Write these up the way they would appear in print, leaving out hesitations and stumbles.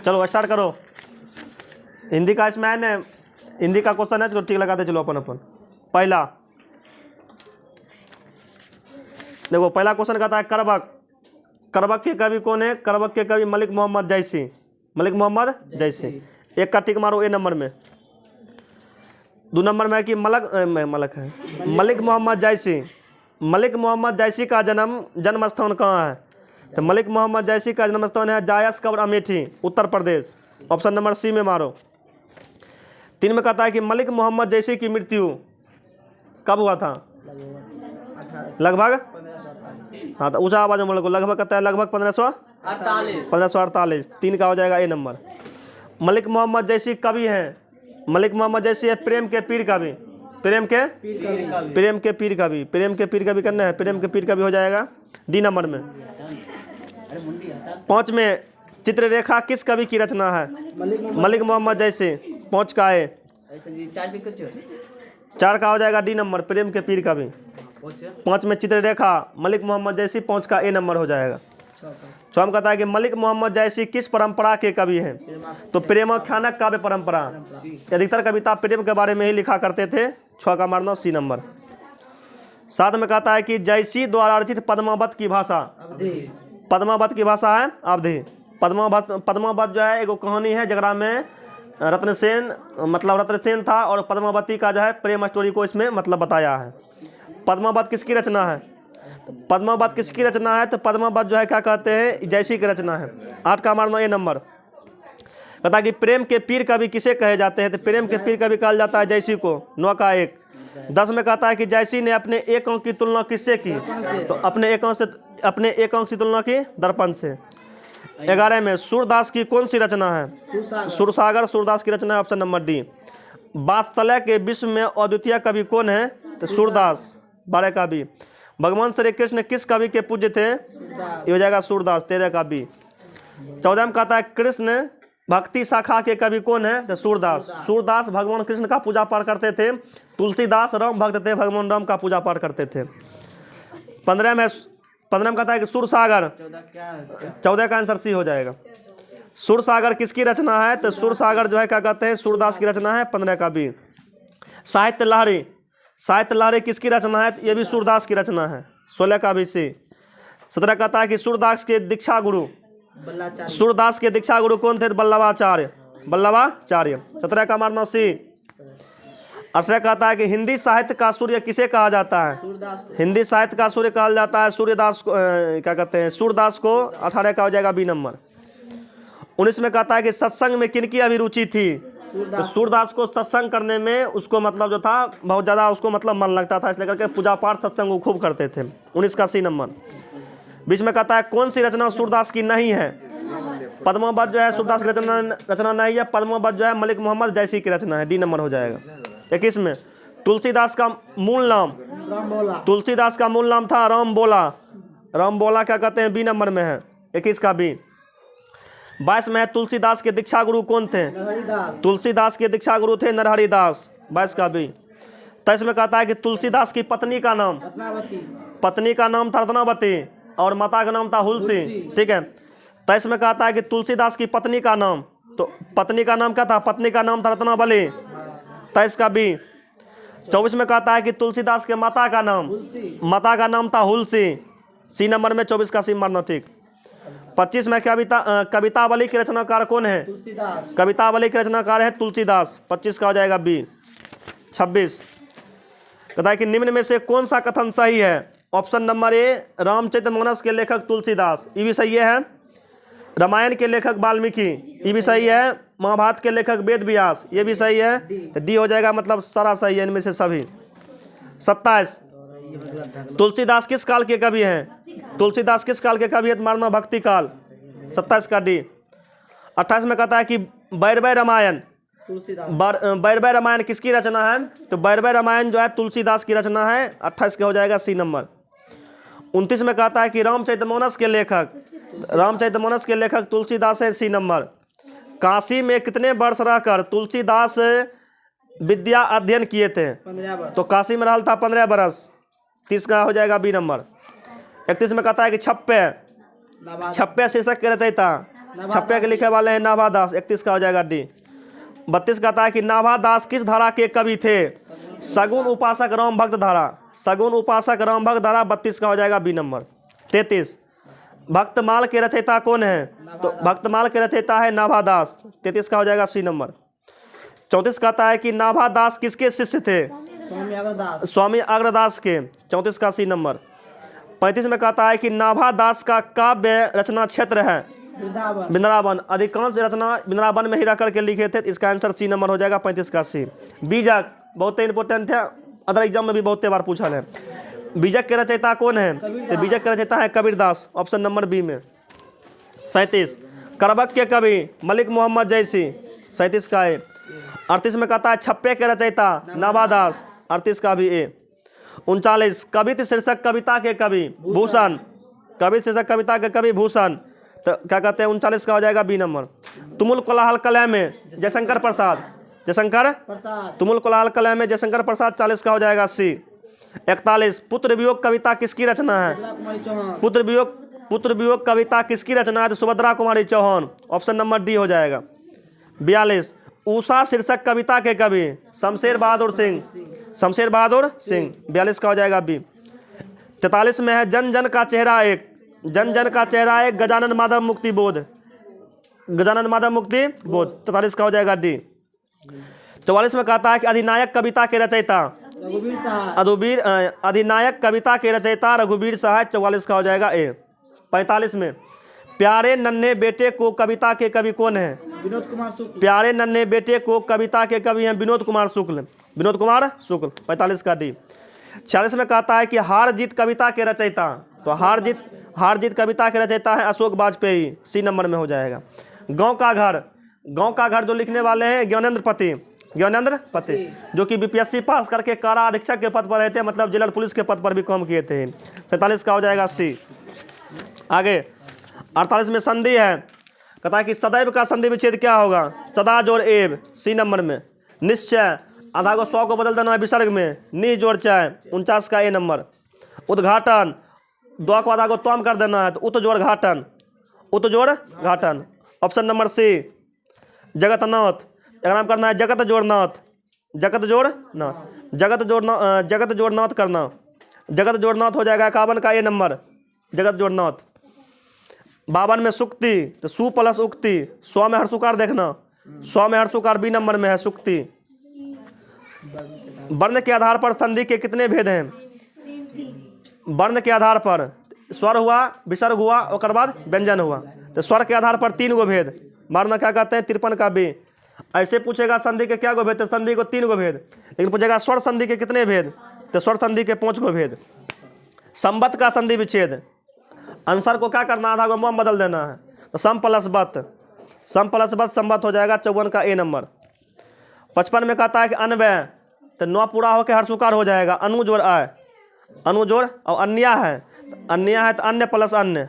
चलो स्टार्ट करो। हिंदी का इसमें है ना, हिंदी का क्वेश्चन है, चलो ठीक लगाते चलो अपन अपन। पहला देखो, पहला क्वेश्चन कहता है करबक। करबक के कवि कौन है? करबक के कवि मलिक मोहम्मद जैसी। मलिक मोहम्मद जैसी, एक का टिक मारो ए नंबर में। 2 नंबर में है कि मलक है मलिक मोहम्मद जैसी। मलिक मोहम्मद जैसी का जन्म स्थान कहाँ है? तो मलिक मोहम्मद जैसी का जन्म स्थान है जायस कब्र Amethi, Uttar Pradesh. Option number C में मारो। 3 में कहता है कि मलिक मोहम्मद जैसी की मृत्यु कब हुआ था? लगभग, हाँ तो ऊँचा आवाज में बोलो। लगभग कहता है लगभग 1548। 3 का हो जाएगा ए नंबर। मलिक मोहम्मद जैसी कवि हैं। मलिक मोहम्मद जैसी है प्रेम के पीर कवि। प्रेम के पीर कवि। प्रेम के पीर कवि करना है, प्रेम के पीर कवि हो जाएगा डी नंबर में। 5 में चित्ररेखा किस कवि की रचना है? मलिक मोहम्मद जैसी। 5 का है। 4 का हो जाएगा डी नंबर, प्रेम के पीर कवि। 5 में चित्ररेखा मलिक मोहम्मद जैसी, 5 का ए नंबर हो जाएगा। 6 में कहता है कि मलिक मोहम्मद जैसी किस परंपरा के कवि हैं? तो प्रेमाख्यानक काव्य परंपरा। अधिकतर कविता प्रेम के बारे में ही लिखा करते थे। 6 का मारना सी नंबर। 7 में कहता है कि जैसी द्वारा रचित पद्मावत की भाषा। पद्मावत की भाषा है अवधी। पद्मावत जो है एगो कहानी है जगरा में रत्नसेन था और पद्मावती का जो है प्रेम स्टोरी को इसमें मतलब बताया है। पद्मावत किसकी रचना है? पद्मावत किसकी रचना है? तो पद्मावत जो है क्या कहते हैं, जैसी की रचना है। 8 का मारना ये नंबर। कहता कि प्रेम के पीर कवि किसे कहे जाते हैं? तो प्रेम के पीर कवि कहा जाता है जैसी को। 9 का 1। 10 में कहता है कि जैसी ने अपने एक अंक की तुलना किससे की? तो अपने एक अंक से तुलना की दर्पण से। 11 में सूरदास की कौन सी रचना है? सुरसागर सूरदास की रचना है, ऑप्शन नंबर डी। वात्सल्य के विश्व में अद्वितीय कवि कौन है? तो सूरदास। 12 का बी। भगवान श्री कृष्ण किस कवि के पूज्य थे? ये हो जाएगा सूरदास। 13 का बी। 14 में कहता है कृष्ण भक्ति शाखा के कवि कौन है? तो सूरदास। सूरदास भगवान कृष्ण का पूजा पाठ करते थे। तुलसीदास राम भक्त थे, भगवान राम का पूजा पाठ करते थे। 15 में कहता है कि सुरसागर। 14 का आंसर सी हो जाएगा। सुरसागर किसकी रचना है? तो सुरसागर जो है क्या कहते हैं, सूरदास की रचना है। 15 का बी। साहित्य लहरी। साहित्य लहरी किसकी रचना है? ये भी सूरदास की रचना है। 16 का भी सी। 17 कहता है कि सूरदास के दीक्षा गुरु। सूरदास के दीक्षा गुरु कौन थे? बल्लभाचार्य। 17 का मारना सी। 18 कहता है कि हिंदी साहित्य का सूर्य किसे कहा जाता है? हिंदी साहित्य का सूर्य कहा जाता है सूर्यदास को, क्या कहते हैं, सूरदास को। 18 का हो जाएगा बी नंबर। 19 में कहता है कि सत्संग में किनकी अभिरुचि थी? तो सूरदास को सत्संग करने में उसको मतलब जो था बहुत ज़्यादा उसको मतलब मन लगता था, इसलिए करके पूजा पाठ सत्संग वो खूब करते थे। 19 का सी नंबर। 20 में कहता है कौन सी रचना सूरदास की नहीं है? पद्मावत जो है सूरदास की रचना नहीं है। पद्मावत जो है मलिक मोहम्मद जैसी की रचना है, डी नंबर हो जाएगा। 21 में तुलसीदास का मूल नाम। तुलसीदास का मूल नाम था रामबोला। रामबोला क्या कहते हैं, बी नंबर में है। 21 का बी। 22 में है तुलसीदास के दीक्षा गुरु कौन थे? तुलसीदास के दीक्षा गुरु थे नरहरिदास। 22 का बी। 23 में कहता है कि तुलसीदास की पत्नी का नाम। पत्नी का नाम था रत्नावती और माता का नाम था हुलसी। ठीक है। 23 में कहता है कि तुलसीदास की पत्नी का नाम। तो पत्नी का नाम क्या था? पत्नी का नाम था रत्नावली। 23 का बी। 24 में कहता है कि तुलसीदास के माता का नाम था हुलसी। सी नंबर में 24 का सी मारना ठीक। 25 में कवितावली के रचनाकार कौन है? कवितावली के रचनाकार है तुलसीदास। 25 का हो जाएगा बी। 26 कहता है कि निम्न में से कौन सा कथन सही है? ऑप्शन नंबर ए रामचरितमानस के लेखक तुलसीदास, ये भी सही है। रामायण के लेखक वाल्मीकि, ये भी सही है। महाभारत के लेखक वेद व्यास, ये भी सही है। तो डी हो जाएगा, मतलब सारा सही है इनमें से सभी। 27 तुलसीदास किस काल के कवि हैं? तुलसीदास किस काल के कवि है? मारना भक्ति काल। 27 का डी। 28 में कहता है कि बैरबै रामायण। बैरबै रामायण किसकी रचना है? तो बैरबै रामायण जो है तुलसीदास की रचना है। 28 का हो जाएगा सी नंबर। 29 में कहता है कि रामचरितमानस के लेखक तुलसीदास है। सी नंबर। काशी में कितने वर्ष रहकर तुलसीदास विद्या अध्ययन किए थे? तो काशी में रहता 15 वर्ष। 30 का हो जाएगा बी नंबर। 31 में कहता है कि छप्पे शीर्षक के रचयिता छप्पे के लिखे वाले हैं नाभा दास, 31 का हो जाएगा डी। 32 कहता है कि नाभा दास किस धारा के कवि थे? सगुन उपासक राम भक्त धारा, सगुन उपासक राम भक्त धारा, 32 का हो जाएगा बी नंबर। 33 भक्तमाल के रचयिता कौन है? तो भक्तमाल के रचयिता है नाभा दास, 33 का हो जाएगा सी नंबर। 34 कहता है कि नाभा दास किसके शिष्य थे? स्वामी अग्रदास के, 34 का सी नंबर। 35 में कहता है कि नाभा दास का काव्य रचना क्षेत्र है वृंदावन, अधिकांश रचना वृंदावन में ही रह करके लिखे थे। इसका आंसर सी नंबर हो जाएगा, 35 का सी। बीजक बहुत इंपॉर्टेंट है, अदर एग्जाम में भी बहुत बार पूछा है। बीजक के रचयिता कौन है? तो बीजक के रचयिता है कबीरदास, ऑप्शन नंबर बी में। 37 करबक के कवि मलिक मोहम्मद जैसी, 37 का ए। 38 में कहता है छप्पे के रचयिता नाभा दास, 38 का भी ए। 39 कवित शीर्षक कविता के कवि भूषण, कवित शीर्षक कविता के कवि भूषण, तो क्या कहते हैं 39 का हो जाएगा बी नंबर। तुमुल कोलाहल कलह में जयशंकर प्रसाद, जयशंकर तुमुल कोलाहल कलह में जयशंकर प्रसाद, 40 का हो जाएगा सी। 41 पुत्र वियोग कविता किसकी रचना है? पुत्र वियोग कविता किसकी रचना है? तो Subhadra Kumari Chauhan, option number D हो जाएगा। 42 उषा शीर्षक कविता के कवि शमशेर बहादुर सिंह, शमशेर बहादुर सिंह, 42 का हो जाएगा बी। 43 में है जन जन का चेहरा एक, जन जन का चेहरा एक, गजानन माधव मुक्ति बोध, गजानन माधव मुक्ति बोध, 44 का हो जाएगा डी। 44 में कहता है कि अधिनायक कविता के रचयिता अधिनायक कविता के रचयिता रघुवीर सहाय, 44 का हो जाएगा ए। 45 में प्यारे नन्हे बेटे को कविता के कवि कौन है? विनोद कुमार शुक्ल। प्यारे नन्हे बेटे को कविता के कवि हैं विनोद कुमार शुक्ल, विनोद कुमार शुक्ल, 45 का डी। 46 में कहता है कि हार जीत कविता के रचयिता, तो हार जीत कविता के रचयिता है अशोक वाजपेयी, सी नंबर में हो जाएगा। गांव का घर जो लिखने वाले हैं ज्ञानेंद्र पति, जो कि बीपीएससी पास करके कारा अधीक्षक के पद पर रहते हैं, मतलब जिला पुलिस के पद पर भी काम किए थे, 47 का हो जाएगा सी। आगे 48 में संधि है, कहता है कि सदैव का संधि विच्छेद क्या होगा? सदा जोड़ एव, सी नंबर में। निश्चय आधा को 100 को बदल देना है विसर्ग में, नि जोड़ चाय, 49 का ए नंबर। उद्घाटन 2 को आधा को त्वम कर देना है, तो उत जोड़ घाटन, ऑप्शन नंबर सी। जगतनाथ एक नाम करना है जगत जोड़नाथ, जगत जोड़नाथ करना, जगत जोड़नाथ हो जाएगा 51 का ए नंबर, जगत जोड़नाथ। 52 में सुक्ति, तो सु प्लस उक्ति, 100 में हर्षुकार देखना, 100 में हर्षुकार बी नंबर में है सुक्ति। वर्ण के आधार पर संधि के कितने भेद हैं? वर्ण के आधार पर स्वर हुआ, विसर्ग हुआ, और बाद व्यंजन हुआ, तो स्वर के आधार पर 3 गो भेद, मारना क्या कहते हैं 53 का बी। ऐसे पूछेगा संधि के क्या गो भेद? तो संधि को 3 गो भेद, लेकिन पूछेगा स्वर संधि के कितने भेद? तो स्वर संधि के 5 गो भेद। संबत का संधि विच्छेद, आंसर को क्या करना, आधा को मम बदल देना है, तो सम प्लस बत संबत हो जाएगा 54 का ए नंबर। 55 में कहता है कि अन्वय, तो 9 पूरा होकर हर्षुकार हो जाएगा, अनु जोड़ आय, अनु जोड़, और अन्य है तो अन्य प्लस अन्य,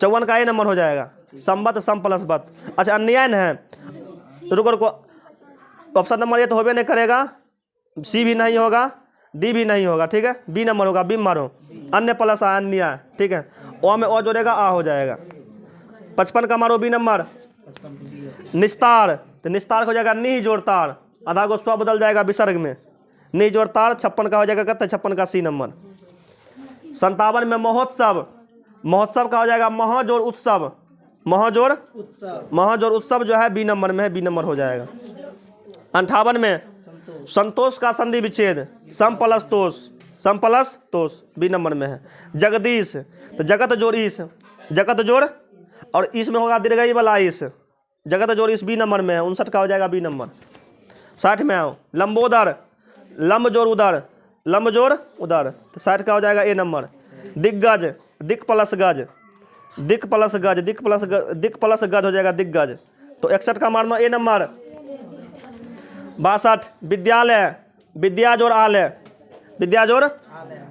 54 का ए नंबर हो जाएगा। संबत सम प्लस बत, अच्छा अन्यायन है, रुको ऑप्शन नंबर ए तो होबे नहीं करेगा, सी भी नहीं होगा, डी भी नहीं होगा, ठीक है, बी नंबर होगा, बी मारो, अन्य प्लस अन्य, ठीक है, ओ में ओ जोड़ेगा आ हो जाएगा। 55 का मारो बी नंबर। निस्तार, तो निस्तार हो जाएगा नि जोड़तार, आधा को स्व बदल जाएगा विसर्ग में, नि जोड़तार, 56 का हो जाएगा, कहते हैं 56 का सी नंबर। 57 में महोत्सव का हो जाएगा महाजोड़ उत्सव, महाजोड़ उत्सव जो है बी नंबर में है, बी नंबर हो जाएगा। 58 में संतोष का संधि विच्छेद, सम प्लस तोष, बी नंबर में है। जगदीश, तो जगत जोड़ और इस में होगा दीर्घई वाला इस, जगत जोड़ इस बी नंबर में है, 59 का हो जाएगा बी नंबर। 60 में आओ लंबोदर, लंब जोड़ उदर, तो 60 का हो जाएगा ए नंबर। दिग्गज, दिक प्लस गज हो जाएगा दिग्गज, तो 61 का मारना ए नंबर। 62 विद्यालय, विद्या जोड़ आलय,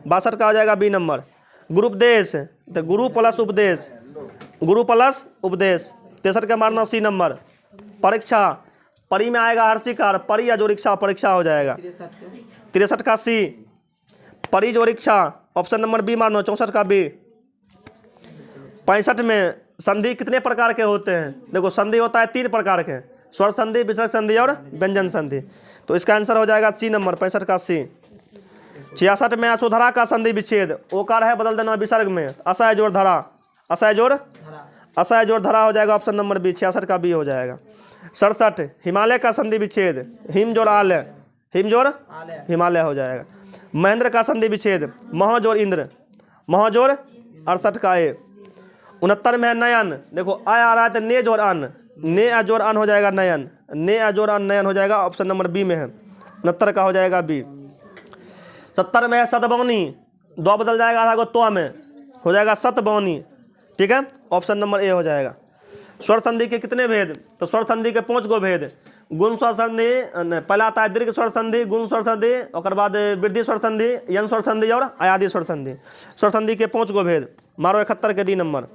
62 का हो जाएगा बी नंबर। गुरुपदेश, तो गुरु प्लस उपदेश, 63 का मारना सी नंबर। परीक्षा, परी में आएगा हर्षिकार, परी या जोरिक्षा, परीक्षा हो जाएगा 63 का सी। परी जोरिक्षा, ऑप्शन नंबर बी मारना, 64 का बी। 65 में संधि कितने प्रकार के होते हैं? देखो संधि होता है 3 प्रकार के, स्वर संधि, विसर्ग संधि और व्यंजन संधि। तो इसका आंसर हो जाएगा सी नंबर, 65 का सी। 66 में अशोधरा का संधि विच्छेद, ओकार है बदल देना विसर्ग में, असय जोड़ धरा, असय जोड़ धरा हो जाएगा ऑप्शन नंबर बी, 66 का बी हो जाएगा। 67 हिमालय का संधि विच्छेद, हिम जोड़ आलय, हिम जोड़ हिमालय हो जाएगा। महेंद्र का संधि विच्छेद, मह जोड़ इंद्र, मह जोड़ 68 का ए। 69 में है नयन, देखो आ रहा है तो ने जोड़ अन, ने आ जोड़ अन हो जाएगा नयन, ने आ जोड़ अन नयन हो जाएगा, ऑप्शन नंबर बी में है, 69 का हो जाएगा बी। 70 में है सतबौनी, दो बदल जाएगा आधा को तो में, हो जाएगा सतबौनी, ठीक है, ऑप्शन नंबर ए हो जाएगा। स्वर संधि के कितने भेद? तो स्वर संधि के 5 गो भेद, गुण स्वर संधि, पहला आता है दीर्घ स्वर संधि, गुण स्वर संधि, और बाद वृद्धि स्वर संधि, यन स्वर संधि और अयादि स्वर संधि। स्वर संधि के 5 गो भेद, मारो 71 के डी नंबर।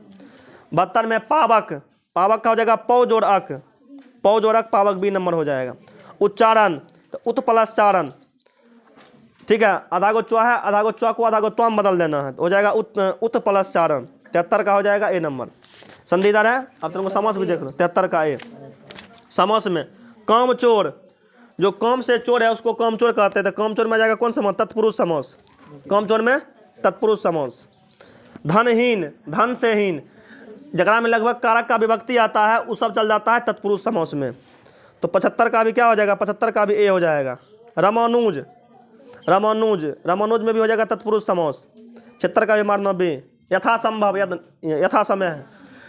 72 में पावक, पावक का हो जाएगा पौ जोड़ अक, पौ जोड़ अक, पावक बी नंबर हो जाएगा। उच्चारण, तो उत प्लस चारण, ठीक है, आधा गो च्वा है, आधा गो च्वा को आधा गो त्वम बदल देना है, तो हो जाएगा उत प्लस चारण, 73 का हो जाएगा ए नंबर। संधिदार है, अब तुमको समास भी देख लो, 73 का ए। समास में काम चोर, जो काम से चोर है उसको काम चोर कहते हैं, तो काम चोर में जाएगा कौन समास? तत्पुरुष समास, काम चोर में तत्पुरुष समास। धनहीन, धन से हीन, जगरा में लगभग कारक का विभक्ति आता है, वो सब चल जाता है तत्पुरुष समास में, तो 75 का भी क्या हो जाएगा? 75 का भी ए हो जाएगा। रामानुज, रामानुज, रामानुज में भी हो जाएगा तत्पुरुष समास, 76 का भी मारना बी। यथासंभव, यथा समय है,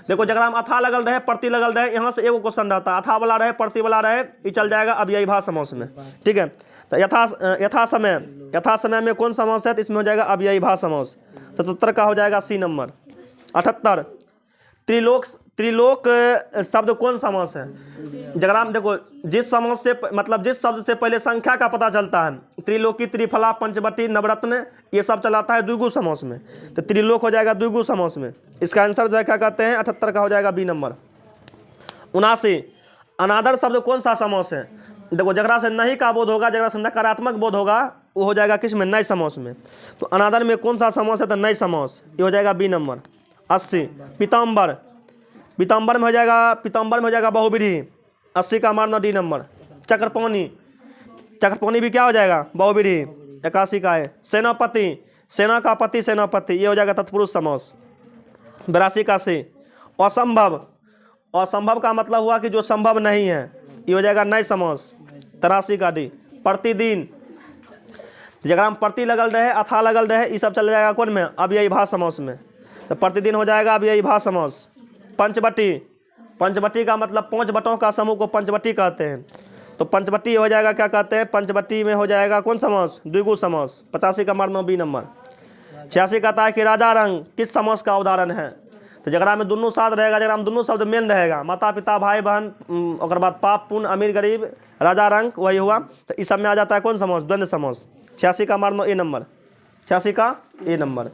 देखो जगरा में अथा लगल रहे, प्रति लगल रहे, यहाँ से एगो क्वेश्चन रहता है, अथा वाला रहे, प्रति वाला रहे, ये चल जाएगा अब यही भाष समास में, ठीक है। तो यथा समय, यथा समय में कौन समास है? तो इसमें हो जाएगा अब यही भाष समास, 77 का हो जाएगा सी नंबर। 78 त्रिलोक, त्रिलोक शब्द कौन समास है? जगरा में देखो जिस समास से मतलब जिस शब्द से पहले संख्या का पता चलता है, त्रिलोकी, त्रिफला, पंचवटी, नवरत्न, ये सब चलाता है द्विगु समास में, तो त्रिलोक हो जाएगा द्विगु समास में। इसका आंसर जो है क्या कहते हैं? 78 का हो जाएगा बी नंबर। 79 अनादर शब्द कौन सा समास है? देखो जगरा से नहीं का बोध होगा, जगरा से नकारात्मक बोध होगा, वो हो जाएगा किस में? नए समास में। तो अनादर में कौन सा समास है? तो नए समास, ये हो जाएगा बी नंबर। 80 पीताम्बर, पीताम्बर में हो जाएगा, पीताम्बर में हो जाएगा बहुविधि, 80 का मारना डी नंबर। चक्रपाणी, चक्रपाणी भी क्या हो जाएगा? बहुविधि, 81 का है। सेनापति, सेना का पति, सेनापति, ये हो जाएगा तत्पुरुष समास, 82 का से। असंभव, असंभव का मतलब हुआ कि जो संभव नहीं है, ये हो जाएगा नए समास, 83 का डी। प्रतिदिन, जगह में प्रति लगल रहे, अथा लगल रहे, ये सब चल जाएगा कौन में? अब यही भाष समास में, तो प्रतिदिन हो जाएगा अब यही भाष समास। पंचवटी, पंचवटी का मतलब 5 बटों का समूह को पंचवटी कहते हैं, तो पंचवटी हो जाएगा क्या कहते हैं? पंचवटी में हो जाएगा कौन समास? द्विगु समास, 85 का मारना बी नंबर। 86 कहता है कि राजा रंग किस समास का उदाहरण है? तो जगरा में दोनों साथ रहेगा, जगरा में दोनों शब्द मेन रहेगा, माता पिता भाई बहन, और बाद पाप पुण्य अमीर गरीब, राजा रंग वही हुआ, तो इस सब में आ जाता है कौन समास? द्वंद्व समास। 86 का मारना ए नंबर, 86 का ए नंबर।